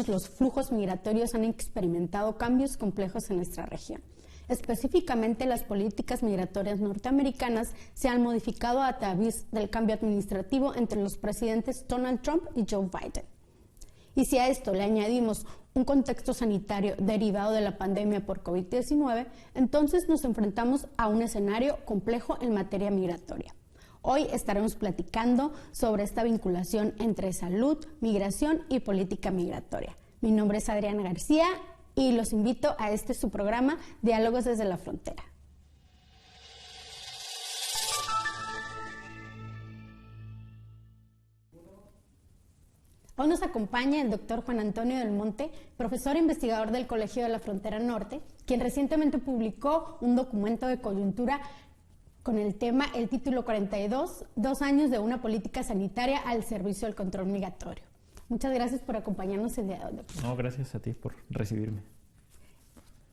años los flujos migratorios han experimentado cambios complejos en nuestra región. Específicamente, las políticas migratorias norteamericanas se han modificado a través del cambio administrativo entre los presidentes Donald Trump y Joe Biden. Y si a esto le añadimos un contexto sanitario derivado de la pandemia por COVID-19, entonces nos enfrentamos a un escenario complejo en materia migratoria. Hoy estaremos platicando sobre esta vinculación entre salud, migración y política migratoria. Mi nombre es Adriana García y los invito a su programa Diálogos desde la Frontera. Hoy nos acompaña el doctor Juan Antonio del Monte, profesor e investigador del Colegio de la Frontera Norte, quien recientemente publicó un documento de coyuntura con el tema El Título 42, 2 años de una política sanitaria al servicio del control migratorio. Muchas gracias por acompañarnos el día de hoy, doctor. No, gracias a ti por recibirme.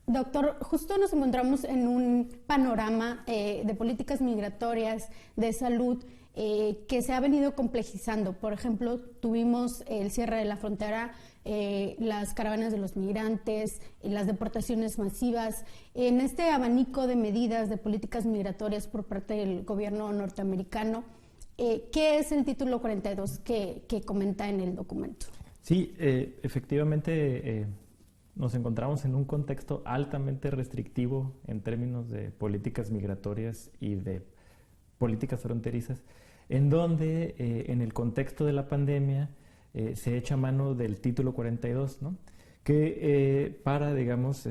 Doctor, justo nos encontramos en un panorama de políticas migratorias, de salud, que se ha venido complejizando. Por ejemplo, tuvimos el cierre de la frontera, las caravanas de los migrantes, las deportaciones masivas. En este abanico de medidas de políticas migratorias por parte del gobierno norteamericano, ¿qué es el título 42 que comenta en el documento? Sí, efectivamente nos encontramos en un contexto altamente restrictivo en términos de políticas migratorias y de políticas fronterizas, en donde en el contexto de la pandemia se echa mano del título 42, ¿no? Que para, digamos,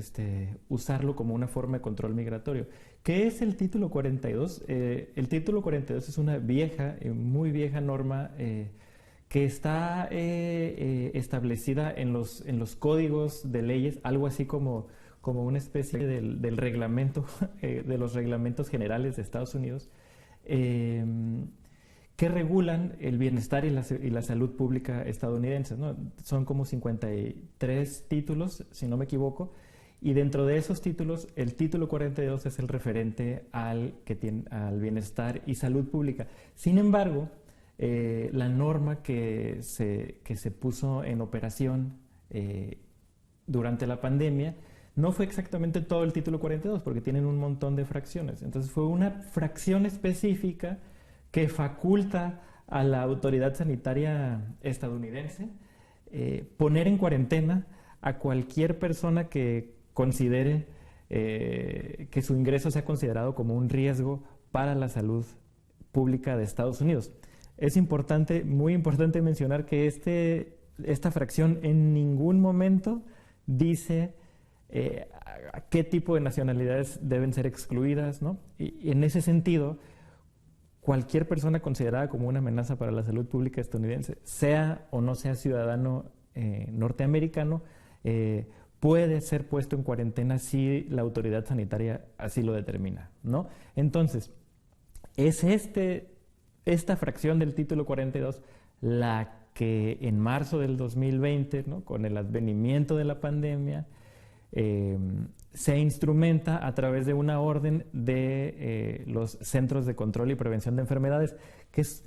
usarlo como una forma de control migratorio. ¿Qué es el título 42? El título 42 es una vieja, muy vieja norma que está establecida en los códigos de leyes, algo así como una especie del reglamento, de los reglamentos generales de Estados Unidos, que regulan el bienestar y la salud pública estadounidenses, ¿no? Son como 53 títulos, si no me equivoco, y dentro de esos títulos, el título 42 es el referente al bienestar y salud pública. Sin embargo, la norma que se puso en operación durante la pandemia no fue exactamente todo el título 42, porque tienen un montón de fracciones. Entonces fue una fracción específica que faculta a la autoridad sanitaria estadounidense poner en cuarentena a cualquier persona que considere que su ingreso sea considerado como un riesgo para la salud pública de Estados Unidos. Es importante, muy importante mencionar que esta fracción en ningún momento dice qué tipo de nacionalidades deben ser excluidas, ¿no? Y en ese sentido, cualquier persona considerada como una amenaza para la salud pública estadounidense, sea o no sea ciudadano norteamericano, puede ser puesto en cuarentena si la autoridad sanitaria así lo determina, ¿no? Entonces, es esta fracción del título 42 la que en marzo del 2020, ¿no?, con el advenimiento de la pandemia, se instrumenta a través de una orden de los Centros de Control y Prevención de Enfermedades, que es,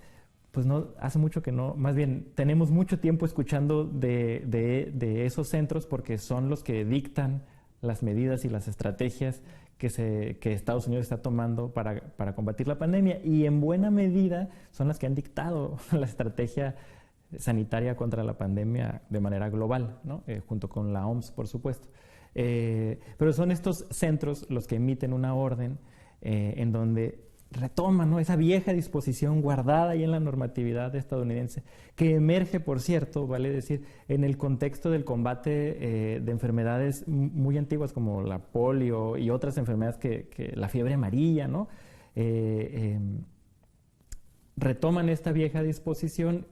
pues no, hace mucho que no, más bien tenemos mucho tiempo escuchando de esos centros, porque son los que dictan las medidas y las estrategias que Estados Unidos está tomando para combatir la pandemia, y en buena medida son las que han dictado la estrategia sanitaria contra la pandemia de manera global, ¿no? Junto con la OMS, por supuesto. Pero son estos centros los que emiten una orden en donde retoman, ¿no?, esa vieja disposición guardada ahí en la normatividad estadounidense, que emerge, por cierto, vale decir, en el contexto del combate de enfermedades muy antiguas como la polio y otras enfermedades que la fiebre amarilla, ¿no? Retoman esta vieja disposición,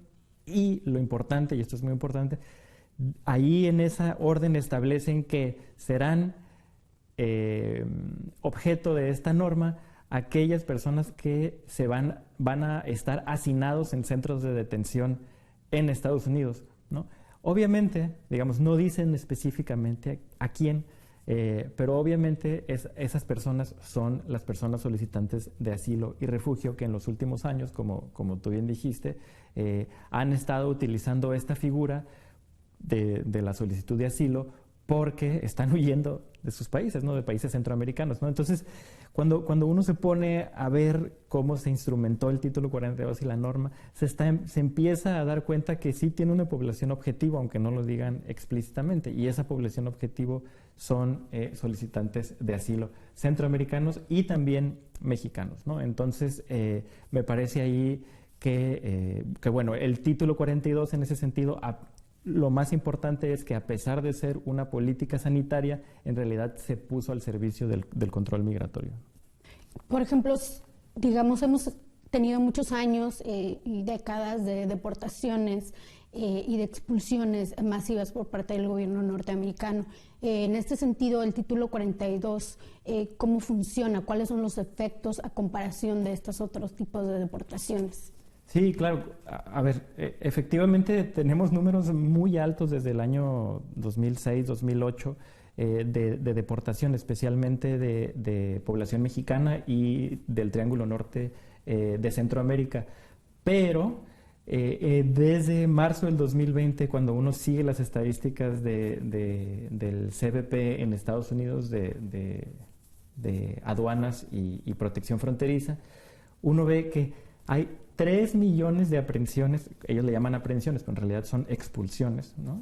y lo importante, y esto es muy importante, ahí en esa orden establecen que serán objeto de esta norma aquellas personas que van a estar hacinados en centros de detención en Estados Unidos, ¿no? Obviamente, digamos, no dicen específicamente a quién, pero obviamente esas personas son las personas solicitantes de asilo y refugio que en los últimos años, como tú bien dijiste, han estado utilizando esta figura de la solicitud de asilo porque están huyendo de sus países, ¿no? De países centroamericanos, ¿no? Entonces, cuando uno se pone a ver cómo se instrumentó el título 42 y la norma, se empieza a dar cuenta que sí tiene una población objetivo, aunque no lo digan explícitamente, y esa población objetivo son solicitantes de asilo centroamericanos y también mexicanos, ¿no? Entonces, me parece ahí que bueno, el título 42 en ese sentido, lo más importante es que a pesar de ser una política sanitaria, en realidad se puso al servicio del control migratorio. Por ejemplo, digamos, hemos tenido muchos años y décadas de deportaciones y de expulsiones masivas por parte del gobierno norteamericano. En este sentido, el título 42, ¿cómo funciona? ¿Cuáles son los efectos a comparación de estos otros tipos de deportaciones? Sí, claro. A ver, efectivamente tenemos números muy altos desde el año 2006, 2008 de deportación, especialmente de población mexicana y del Triángulo Norte de Centroamérica. Pero desde marzo del 2020, cuando uno sigue las estadísticas del CBP en Estados Unidos de aduanas y protección fronteriza, uno ve que hay 3 millones de aprehensiones, ellos le llaman aprehensiones, pero en realidad son expulsiones, ¿no?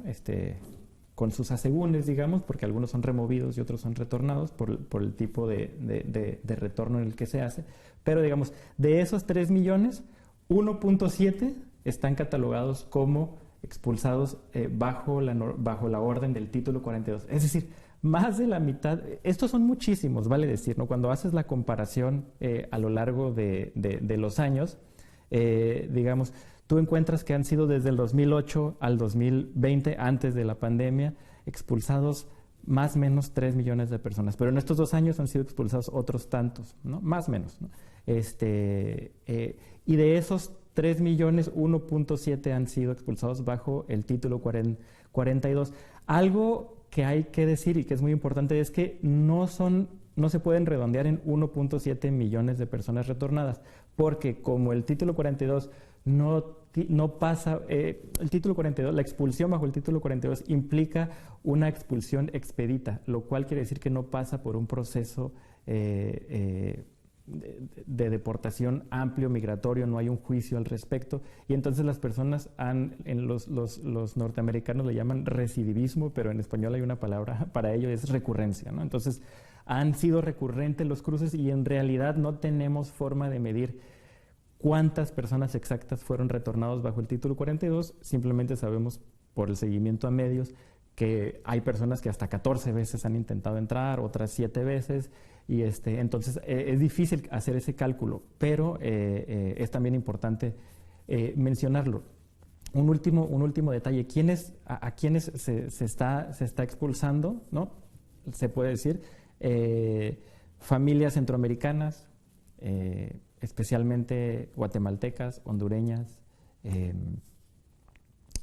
Con sus asegúnes, digamos, porque algunos son removidos y otros son retornados por el tipo de retorno en el que se hace. Pero, digamos, de esos 3 millones, 1.7 están catalogados como expulsados bajo la orden del título 42. Es decir, más de la mitad, estos son muchísimos, vale decir, ¿no? Cuando haces la comparación a lo largo de los años, digamos, tú encuentras que han sido desde el 2008 al 2020, antes de la pandemia, expulsados más o menos 3 millones de personas. Pero en estos 2 años han sido expulsados otros tantos, ¿no? Más o menos, ¿no? Y de esos 3 millones, 1.7 han sido expulsados bajo el título 42. Algo que hay que decir y que es muy importante es que no se pueden redondear en 1.7 millones de personas retornadas, porque como el título 42 no pasa, el título 42, la expulsión bajo el título 42 implica una expulsión expedita, lo cual quiere decir que no pasa por un proceso de deportación amplio, migratorio, no hay un juicio al respecto, y entonces las personas los norteamericanos le llaman recidivismo, pero en español hay una palabra para ello, es recurrencia, ¿no? Entonces han sido recurrentes los cruces y en realidad no tenemos forma de medir cuántas personas exactas fueron retornados bajo el título 42, simplemente sabemos por el seguimiento a medios que hay personas que hasta 14 veces han intentado entrar, otras 7 veces, y entonces es difícil hacer ese cálculo, pero es también importante mencionarlo. Un último detalle, ¿a quiénes se está expulsando, ¿no? Se puede decir, familias centroamericanas, especialmente guatemaltecas, hondureñas,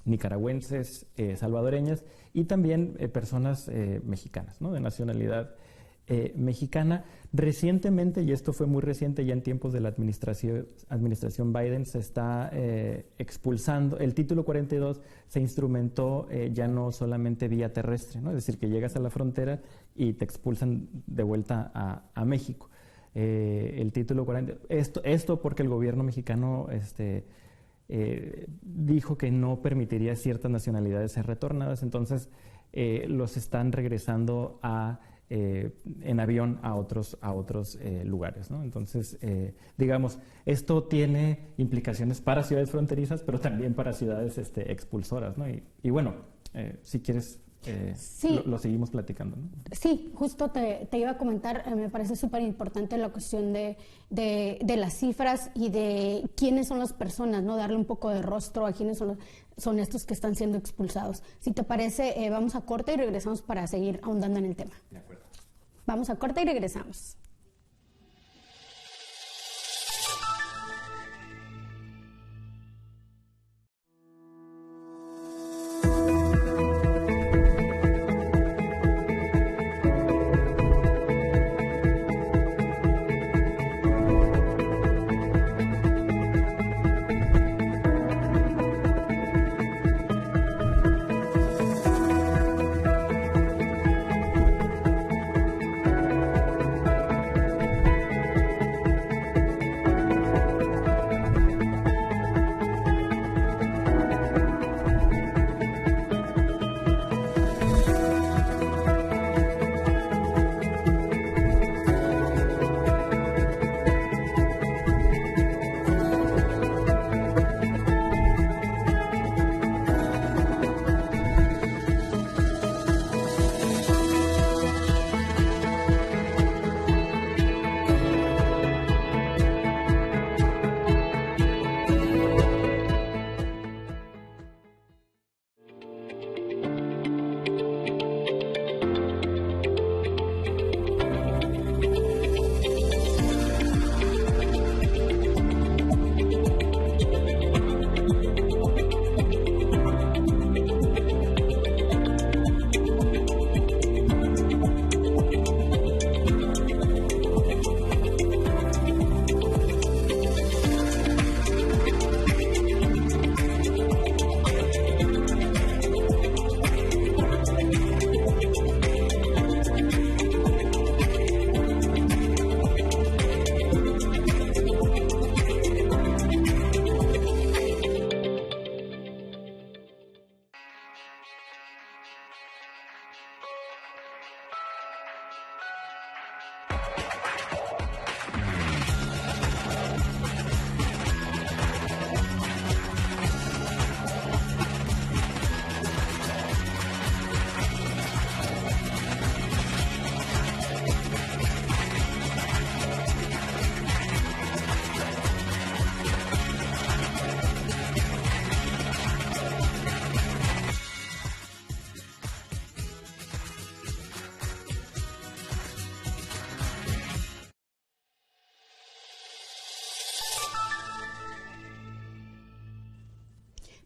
nicaragüenses, salvadoreñas y también personas mexicanas, ¿no? De nacionalidad mexicana. Recientemente, y esto fue muy reciente, ya en tiempos de la administración Biden, se está expulsando. El título 42 se instrumentó ya no solamente vía terrestre, ¿no? Es decir, que llegas a la frontera y te expulsan de vuelta a México. El título 40, esto porque el gobierno mexicano dijo que no permitiría ciertas nacionalidades ser retornadas, entonces los están regresando en avión a otros lugares, ¿no? Entonces, digamos, esto tiene implicaciones para ciudades fronterizas, pero también para ciudades expulsoras, ¿no? Y bueno, si quieres, sí. lo seguimos platicando, ¿no? Sí, justo te iba a comentar, me parece súper importante la cuestión de las cifras y de quiénes son las personas, ¿no? Darle un poco de rostro a quiénes son estos que están siendo expulsados. Si te parece, vamos a corte y regresamos para seguir ahondando en el tema. De acuerdo. Vamos a corte y regresamos.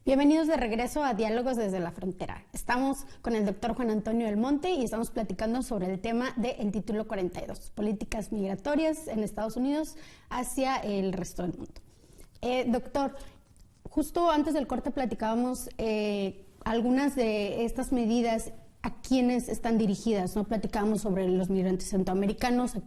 Bienvenidos de regreso a Diálogos desde la Frontera. Estamos con el doctor Juan Antonio del Monte y estamos platicando sobre el tema del título 42, políticas migratorias en Estados Unidos hacia el resto del mundo. Doctor, justo antes del corte platicábamos algunas de estas medidas a quiénes están dirigidas, ¿no? Platicábamos sobre los migrantes centroamericanos,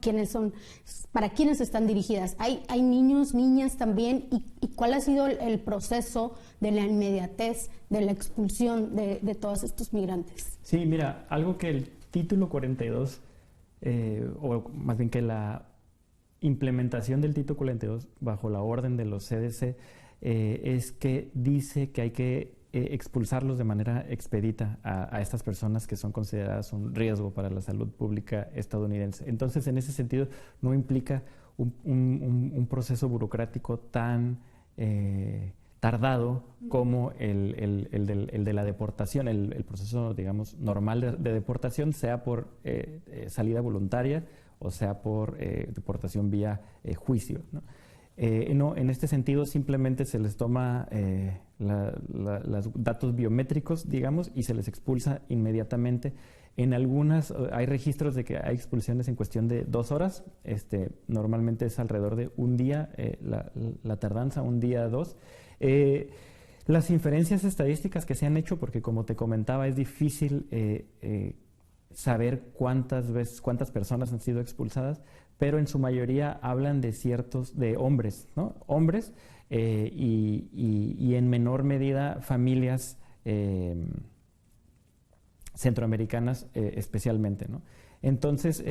para quiénes están dirigidas. Hay niños, niñas también, y cuál ha sido el proceso de la inmediatez, de la expulsión de todos estos migrantes. Sí, mira, algo que el título 42, o más bien que la implementación del título 42 bajo la orden de los CDC, es que dice que hay que expulsarlos de manera expedita a estas personas que son consideradas un riesgo para la salud pública estadounidense. Entonces, en ese sentido, no implica un proceso burocrático tan tardado como el de la deportación, el proceso, digamos, normal de deportación, sea por salida voluntaria o sea por deportación vía juicio, ¿no? No, en este sentido simplemente se les toma los datos biométricos, digamos, y se les expulsa inmediatamente. En algunas hay registros de que hay expulsiones en cuestión de 2 horas, normalmente es alrededor de un día, la tardanza, un día, 2. Las inferencias estadísticas que se han hecho, porque como te comentaba, es difícil saber cuántas personas han sido expulsadas, pero en su mayoría hablan de hombres, ¿no? Hombres y en menor medida familias centroamericanas especialmente, ¿no? Entonces,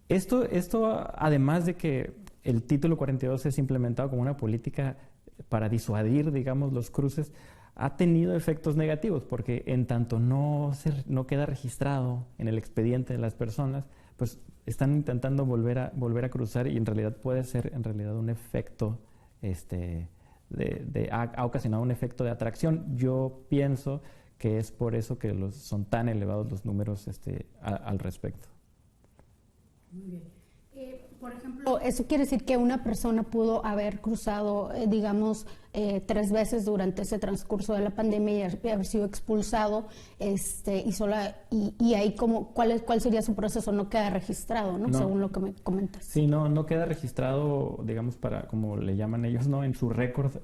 esto además de que el título 42 es implementado como una política para disuadir, digamos, los cruces, ha tenido efectos negativos, porque en tanto no queda registrado en el expediente de las personas, pues están intentando volver a cruzar, y en realidad puede ser un efecto, ha ocasionado un efecto de atracción. Yo pienso que es por eso que son tan elevados los números al respecto. Muy bien. Por ejemplo, ¿eso quiere decir que una persona pudo haber cruzado, digamos, 3 veces durante ese transcurso de la pandemia y haber sido expulsado, y ahí cuál sería su proceso? No queda registrado, ¿no? Según lo que me comentas. Sí, no queda registrado, digamos, como le llaman ellos, ¿no? En su récord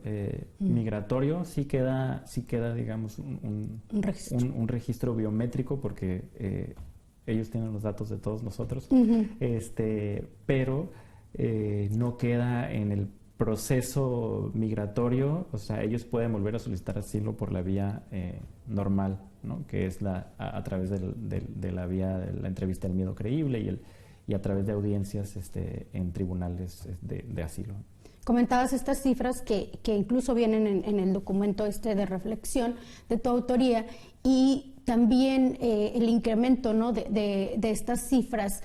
migratorio sí queda, digamos, un registro biométrico, porque ellos tienen los datos de todos nosotros, pero no queda en el proceso migratorio. O sea, ellos pueden volver a solicitar asilo por la vía normal, ¿no? Que es a través de la vía de la entrevista del miedo creíble y a través de audiencias en tribunales de asilo. Comentabas estas cifras que incluso vienen en el documento de reflexión de tu autoría, y también el incremento, ¿no?, de estas cifras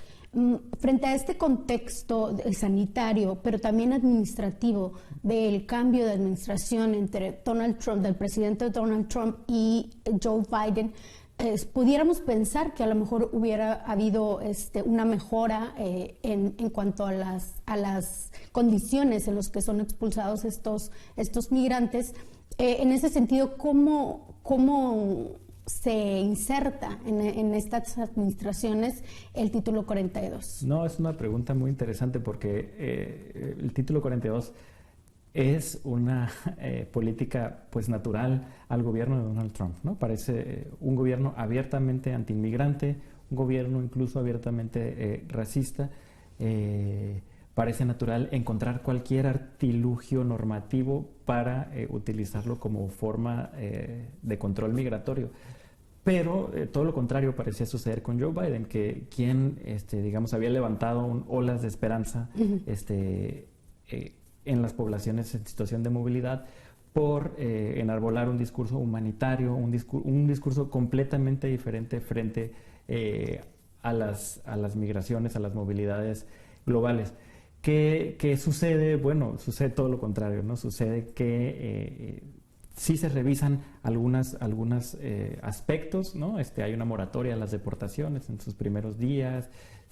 frente a este contexto sanitario, pero también administrativo, del cambio de administración entre del presidente Donald Trump y Joe Biden. Pudiéramos pensar que a lo mejor hubiera habido una mejora en cuanto a las condiciones en las que son expulsados estos migrantes. En ese sentido, ¿cómo se inserta en estas administraciones el título 42? No, es una pregunta muy interesante, porque el título 42 es una política, pues, natural al gobierno de Donald Trump, ¿no? Parece un gobierno abiertamente antiinmigrante, un gobierno incluso abiertamente racista. Parece natural encontrar cualquier artilugio normativo para utilizarlo como forma de control migratorio. Pero todo lo contrario parecía suceder con Joe Biden, quien digamos, había levantado olas de esperanza en las poblaciones en situación de movilidad por enarbolar un discurso humanitario, un discurso completamente diferente frente a las migraciones, a las movilidades globales. ¿Qué sucede? Bueno, sucede todo lo contrario, ¿no? Sucede que sí se revisan algunos aspectos, ¿no? Hay una moratoria a las deportaciones en sus primeros días,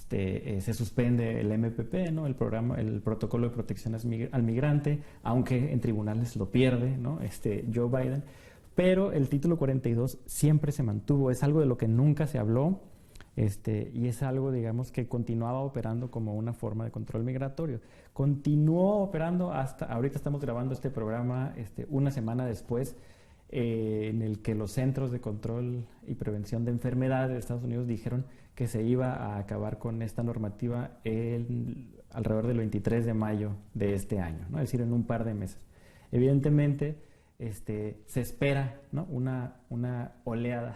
se suspende el MPP, ¿no? El protocolo de protección al migrante, aunque en tribunales lo pierde, ¿no? Joe Biden, pero el título 42 siempre se mantuvo, es algo de lo que nunca se habló, y es algo, digamos, que continuaba operando como una forma de control migratorio. Continuó operando hasta, ahorita estamos grabando este programa una semana después, en el que los Centros de Control y Prevención de Enfermedades de Estados Unidos dijeron que se iba a acabar con esta normativa alrededor del 23 de mayo de este año, ¿no? Es decir, en un par de meses. Evidentemente, se espera, ¿no? una oleada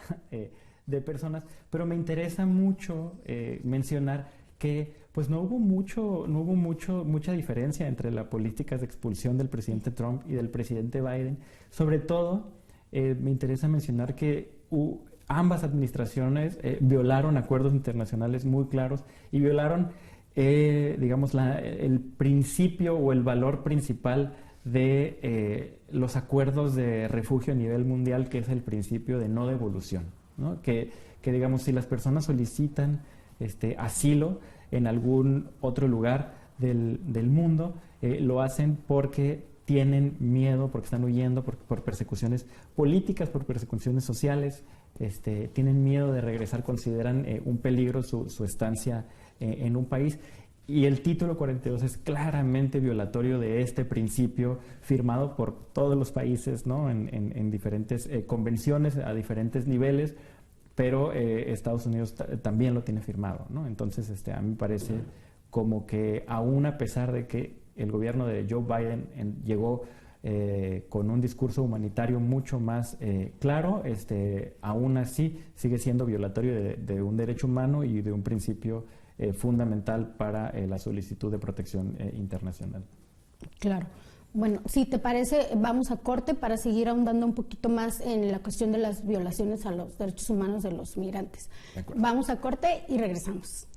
de personas, pero me interesa mucho mencionar que pues no hubo mucha diferencia entre las políticas de expulsión del presidente Trump y del presidente Biden. Sobre todo, me interesa mencionar que ambas administraciones violaron acuerdos internacionales muy claros y violaron, digamos, el principio o el valor principal de los acuerdos de refugio a nivel mundial, que es el principio de no devolución, ¿no? Que digamos, si las personas solicitan asilo en algún otro lugar del mundo, lo hacen porque tienen miedo, porque están huyendo por persecuciones políticas, por persecuciones sociales, tienen miedo de regresar, consideran un peligro su estancia en un país. Y el título 42 es claramente violatorio de este principio firmado por todos los países, ¿no? en diferentes convenciones a diferentes niveles, pero Estados Unidos también lo tiene firmado, ¿no? Entonces, a mí me parece como que aún a pesar de que el gobierno de Joe Biden llegó con un discurso humanitario mucho más claro, aún así sigue siendo violatorio de un derecho humano y de un principio fundamental para la solicitud de protección internacional. Claro. Bueno, si te parece, vamos a corte para seguir ahondando un poquito más en la cuestión de las violaciones a los derechos humanos de los migrantes. Vamos a corte y regresamos.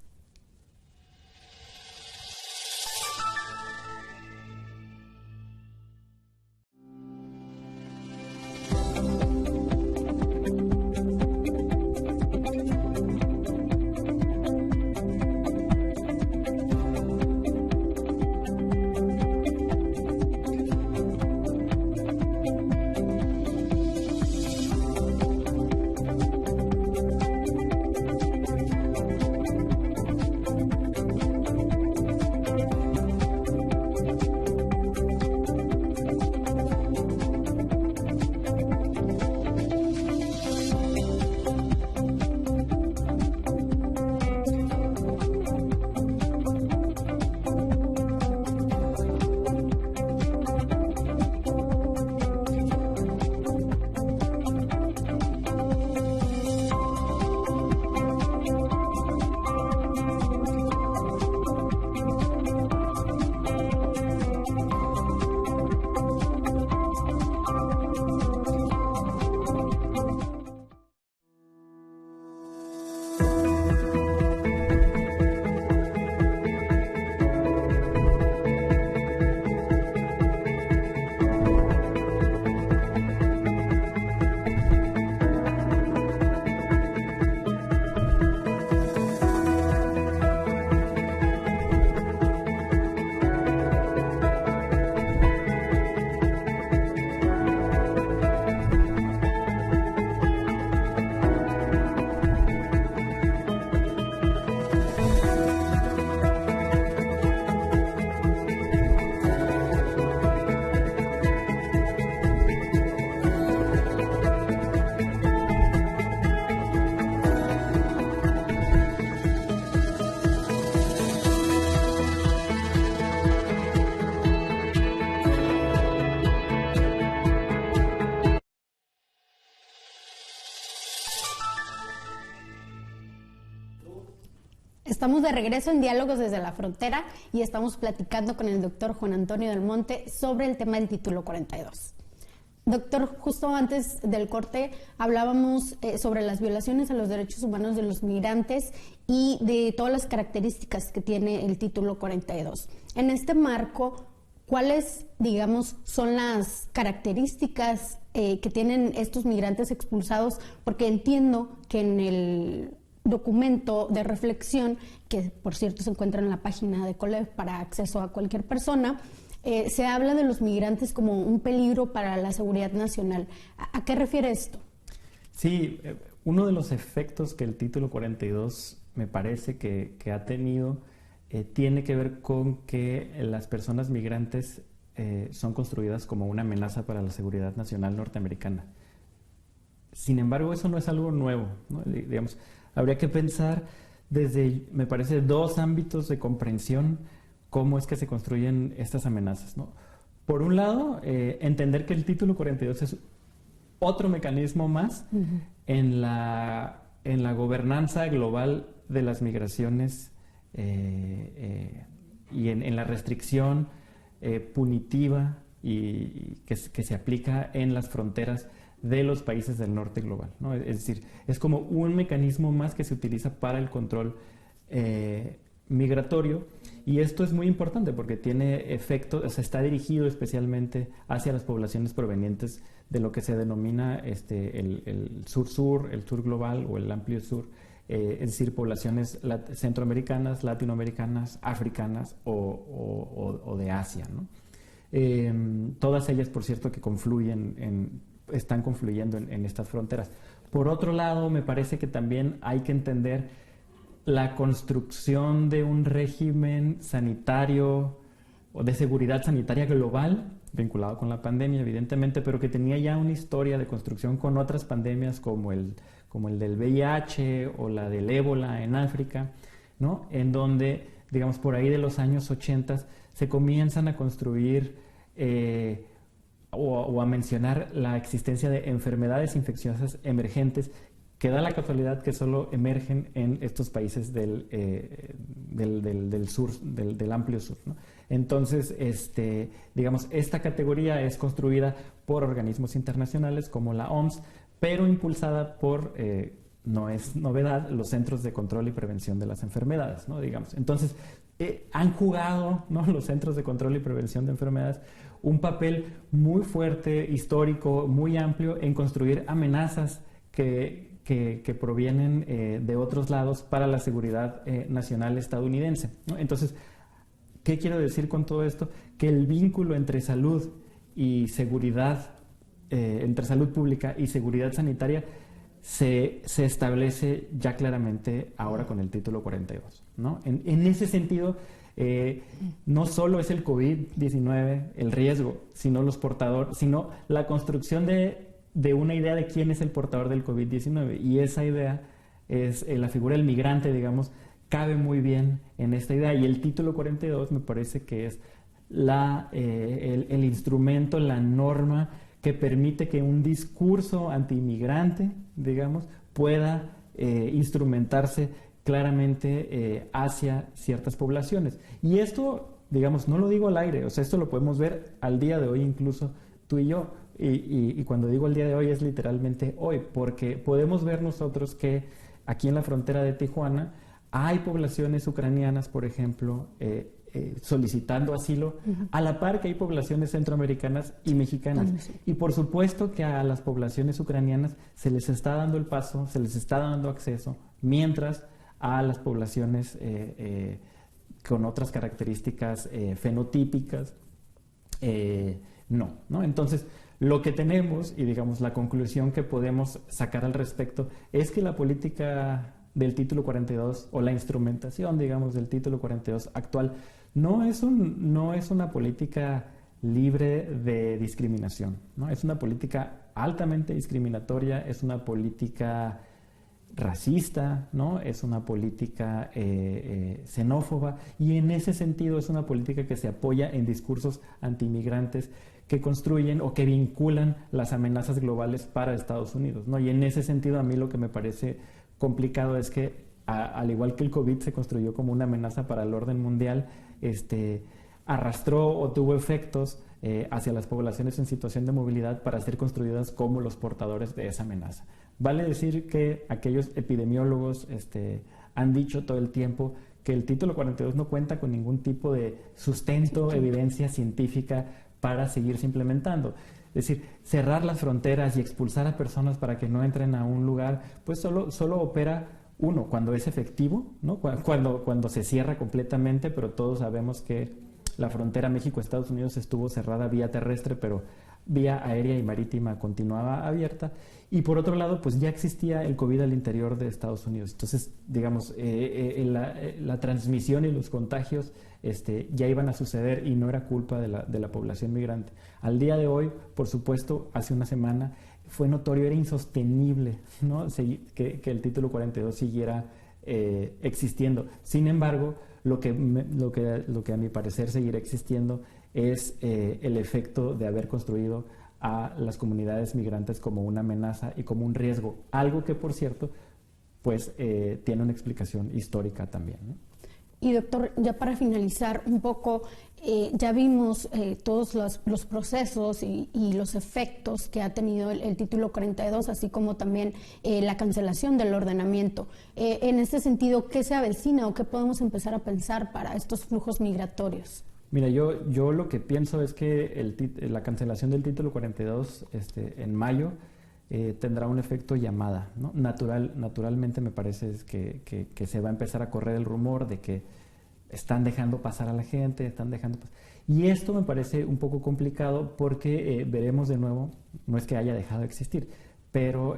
Estamos de regreso en Diálogos desde la Frontera y estamos platicando con el doctor Juan Antonio del Monte sobre el tema del título 42. Doctor, justo antes del corte hablábamos sobre las violaciones a los derechos humanos de los migrantes y de todas las características que tiene el título 42. En este marco, ¿cuáles, digamos, son las características que tienen estos migrantes expulsados? Porque entiendo que en el documento de reflexión, que por cierto se encuentra en la página de COLEF para acceso a cualquier persona, se habla de los migrantes como un peligro para la seguridad nacional. ¿A qué refiere esto? Sí, uno de los efectos que el título 42 me parece que ha tenido tiene que ver con que las personas migrantes son construidas como una amenaza para la seguridad nacional norteamericana. Sin embargo, eso no es algo nuevo, ¿no? Digamos, habría que pensar desde, me parece, dos ámbitos de comprensión cómo es que se construyen estas amenazas, ¿no? Por un lado, entender que el título 42 es otro mecanismo más en la gobernanza global de las migraciones y en la restricción punitiva y que se aplica en las fronteras de los países del norte global, ¿no? Es decir, es como un mecanismo más que se utiliza para el control migratorio, y esto es muy importante porque tiene efecto, o sea, está dirigido especialmente hacia las poblaciones provenientes de lo que se denomina el sur-sur, el sur global o el amplio sur, es decir, poblaciones centroamericanas, latinoamericanas, africanas o de Asia, ¿no? Todas ellas, por cierto, que están confluyendo en estas fronteras. Por otro lado, me parece que también hay que entender la construcción de un régimen sanitario o de seguridad sanitaria global, vinculado con la pandemia, evidentemente, pero que tenía ya una historia de construcción con otras pandemias como el del VIH o la del ébola en África, ¿no? En donde, digamos, por ahí de los años 80 se comienzan a construir o a mencionar la existencia de enfermedades infecciosas emergentes que da la casualidad que solo emergen en estos países del sur, del amplio sur, ¿no? Entonces, digamos, esta categoría es construida por organismos internacionales como la OMS, pero impulsada por, no es novedad, los Centros de Control y Prevención de las Enfermedades, ¿no? Digamos. Entonces, han jugado, ¿no?, los Centros de Control y Prevención de Enfermedades un papel muy fuerte, histórico, muy amplio en construir amenazas que provienen de otros lados para la seguridad nacional estadounidense, ¿no? Entonces, ¿qué quiero decir con todo esto? Que el vínculo entre salud y seguridad, entre salud pública y seguridad sanitaria, se establece ya claramente ahora con el título 42, ¿no? En ese sentido, no solo es el COVID-19 el riesgo, sino los portadores, sino la construcción de una idea de quién es el portador del COVID-19, y esa idea es la figura del migrante, digamos, cabe muy bien en esta idea, y el título 42 me parece que es el instrumento, la norma que permite que un discurso antiinmigrante, digamos, pueda instrumentarse claramente hacia ciertas poblaciones. Y esto, digamos, no lo digo al aire, o sea, esto lo podemos ver al día de hoy, incluso tú y yo. Y cuando digo el día de hoy es literalmente hoy, porque podemos ver nosotros que aquí en la frontera de Tijuana hay poblaciones ucranianas, por ejemplo, solicitando asilo, a la par que hay poblaciones centroamericanas y mexicanas. Y por supuesto que a las poblaciones ucranianas se les está dando el paso, se les está dando acceso, mientras a las poblaciones con otras características fenotípicas no. Entonces, lo que tenemos, y digamos la conclusión que podemos sacar al respecto, es que la política del título 42 o la instrumentación, digamos, del título 42 actual no es una política libre de discriminación, ¿no? Es una política altamente discriminatoria, es una política racista, ¿no? Es una política xenófoba, y en ese sentido es una política que se apoya en discursos antiinmigrantes que construyen o que vinculan las amenazas globales para Estados Unidos, ¿no? Y en ese sentido a mí lo que me parece complicado es que al igual que el COVID se construyó como una amenaza para el orden mundial, arrastró o tuvo efectos hacia las poblaciones en situación de movilidad para ser construidas como los portadores de esa amenaza. Vale decir que aquellos epidemiólogos han dicho todo el tiempo que el título 42 no cuenta con ningún tipo de sustento, evidencia científica para seguirse implementando. Es decir, cerrar las fronteras y expulsar a personas para que no entren a un lugar, pues solo opera uno, cuando es efectivo, ¿no? Cuando se cierra completamente, pero todos sabemos que la frontera México-Estados Unidos estuvo cerrada vía terrestre, pero vía aérea y marítima continuaba abierta. Y por otro lado, pues ya existía el COVID al interior de Estados Unidos. Entonces, digamos, la transmisión y los contagios ya iban a suceder y no era culpa de la población migrante. Al día de hoy, por supuesto, hace una semana, fue notorio, era insostenible, ¿no? que el título 42 siguiera existiendo. Sin embargo, lo que a mi parecer seguirá existiendo es el efecto de haber construido a las comunidades migrantes como una amenaza y como un riesgo, algo que, por cierto, pues tiene una explicación histórica también, ¿no? Y doctor, ya para finalizar un poco, ya vimos todos los procesos y los efectos que ha tenido el título 42, así como también la cancelación del ordenamiento. En este sentido, ¿qué se avecina o qué podemos empezar a pensar para estos flujos migratorios? Mira, yo lo que pienso es que la cancelación del título 42 en mayo tendrá un efecto llamada, ¿no? Naturalmente me parece que se va a empezar a correr el rumor de que están dejando pasar a la gente, y esto me parece un poco complicado porque veremos de nuevo, no es que haya dejado de existir, pero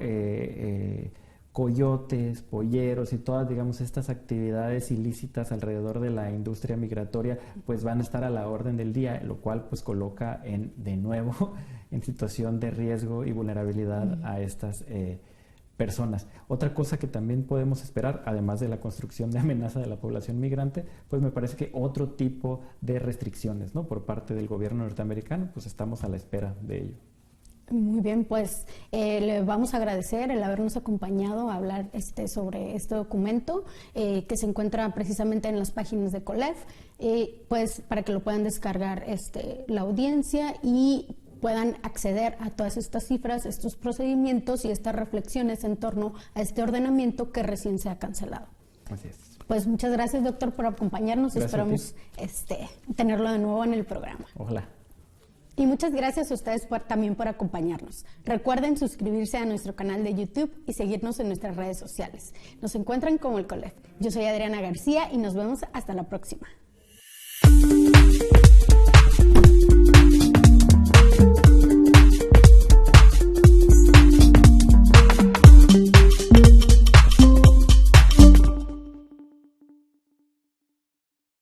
coyotes, polleros y todas, digamos, estas actividades ilícitas alrededor de la industria migratoria, pues van a estar a la orden del día, lo cual pues coloca de nuevo en situación de riesgo y vulnerabilidad a estas personas. Otra cosa que también podemos esperar, además de la construcción de amenaza de la población migrante, pues me parece que otro tipo de restricciones, ¿no? Por parte del gobierno norteamericano, pues estamos a la espera de ello. Muy bien, pues le vamos a agradecer el habernos acompañado a hablar sobre este documento que se encuentra precisamente en las páginas de COLEF, pues para que lo puedan descargar la audiencia y puedan acceder a todas estas cifras, estos procedimientos y estas reflexiones en torno a este ordenamiento que recién se ha cancelado. Así es. Pues muchas gracias, doctor, por acompañarnos. Gracias. Esperamos tenerlo de nuevo en el programa. Ojalá. Y muchas gracias a ustedes también por acompañarnos. Recuerden suscribirse a nuestro canal de YouTube y seguirnos en nuestras redes sociales. Nos encuentran como el COLEF. Yo soy Adriana García y nos vemos hasta la próxima.